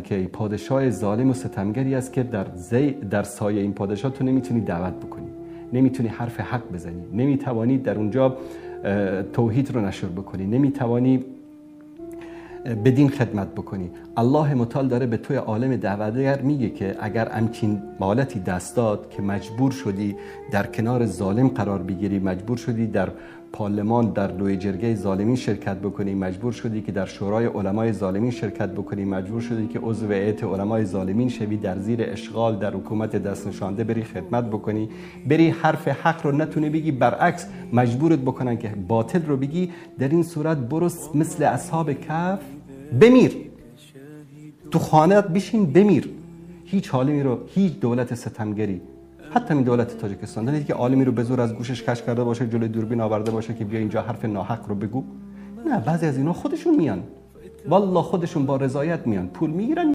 که پادشاه ظالم و ستمگری است که در سایه این پادشاه تو نمیتونی دعوت بکنی، نمیتونی حرف حق بزنی، نمیتوانی در اونجا توحید رو نشر بکنی، نمیتوانی به دین خدمت بکنی. الله متعال داره به توی عالم دعوتگر میگه که اگر همچین حالتی دست داد که مجبور شدی در کنار ظالم قرار بگیری، مجبور شدی در پارلمان در لوی جرگه ظالمین شرکت بکنی، مجبور شدی که در شورای علمای ظالمین شرکت بکنی، مجبور شدی که عضو هیئت علمای ظالمین شوی، در زیر اشغال در حکومت دست نشانده بری خدمت بکنی، بری حرف حق رو نتونی بگی، برعکس مجبورت بکنن که باطل رو بگی، در این صورت برو مثل اصحاب کهف بمیر، تو خانه‌ات بشین بمیر. هیچ عالمی رو، هیچ دولت ستمگری، حتی این دولت تاجیکستان دیدید که عالمی رو به زور از گوشش کش کرده باشه، جلوی دوربین آورده باشه که بیا اینجا حرف ناحق رو بگو؟ نه، بعضی از اینا خودشون میان، والله خودشون با رضایت میان، پول میگیرن